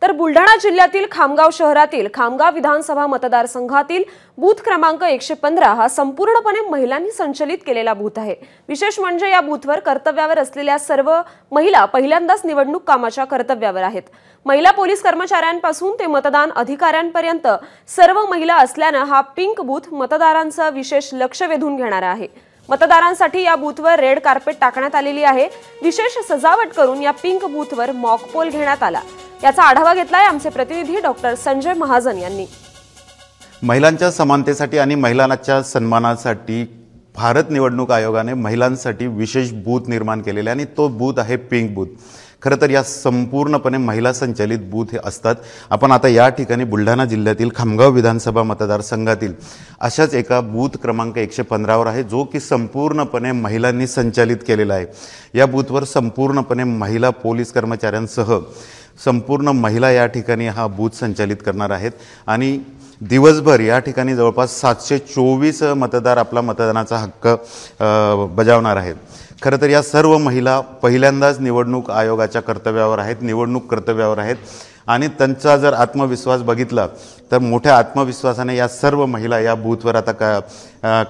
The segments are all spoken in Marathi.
तर बुलढाणा जिल्ह्यातील खामगाव शहरातील खामगाव विधानसभा मतदारसंघातील बूथ क्रमांक 115 हा संपूर्णपणे महिलांनी संचलित केलेला बूथ आहे। विशेष म्हणजे या बूथवर कर्तव्यावर असलेल्या सर्व महिला पहिल्यांदाच निवडणूक कामाच्या कर्तव्यावर आहेत। महिला पोलीस कर्मचाऱ्यांपासून ते मतदान अधिकाऱ्यांपर्यंत सर्व महिला असल्याने हा पिंक बूथ मतदारांचं विशेष लक्ष वेधून घेणारा आहे। मतदारांसाठी या बूथवर रेड कार्पेट टाकण्यात आलेली आहे। विशेष सजावट करून या पिंक बूथवर मॉक पोल घेण्यात आला। याचा आढावा घेतलाय आमचे प्रतिनिधी डॉक्टर संजय महाजन यांनी। महिलांच्या समानतेसाठी आणि महिलांच्या सन्मानासाठी भारत निवडणूक आयोगाने महिलांसाठी विशेष बूथ निर्माण केलेले आणि तो बूथ आहे पिंक बूथ। खरं तर या संपूर्णपणे महिला संचालित बूथ हे असतात। आपण आता या ठिकाणी बुलढाणा जिल्ह्यातील खामगाव विधानसभा मतदारसंघातील अशाच एका बूथ क्रमांक 115 वर आहे, जो की संपूर्णपणे महिलांनी संचालित केलेला आहे। या बूथवर संपूर्णपणे महिला पोलीस कर्मचाऱ्यांसह संपूर्ण महिला या ठिकाणी हा बूथ संचालित करणार आहेत आणि दिवसभर या ठिकाणी जवळपास 724 मतदार आपला मतदानाचा हक्क बजावणार आहेत। खरं तर या सर्व महिला पहिल्यांदाच निवडणूक आयोगाच्या कर्तव्यावर आहेत, निवडणूक कर्तव्यावर आहेत आणि त्यांचा जर आत्मविश्वास बघितला तर मोठ्या आत्मविश्वासाने या सर्व महिला या बूथवर आता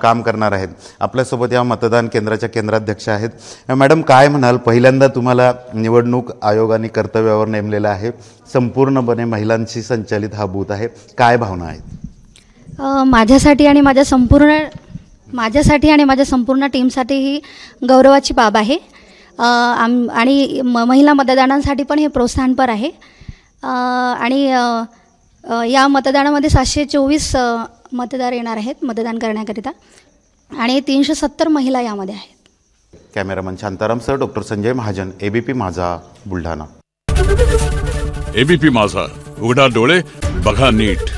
काम करणार आहेत। आपल्यासोबत या मतदान केंद्राच्या केंद्राध्यक्ष आहेत। मॅडम, काय म्हणाल, पहिल्यांदा तुम्हाला निवडणूक आयोगाने कर्तव्यावर नेमलेला आहे, संपूर्णपणे महिलांशी संचालित हा बूथ आहे, काय भावना आहेत? माझ्यासाठी आणि माझ्या संपूर्ण टीमसाठी ही गौरवाची बाब आहे आणि महिला मतदारांसाठी पण हे प्रोत्साहनपर आहे। आणि या मतदानामध्ये 724 मतदार येणार आहेत मतदान करण्याकरिता आणि 370 महिला यामध्ये आहेत। Cameraman Shantaram sir, doctor Sanjay Mahajan, ABP माझा, बुलढाणा। एबीपी माझा, उघडा डोळे बघा नीट।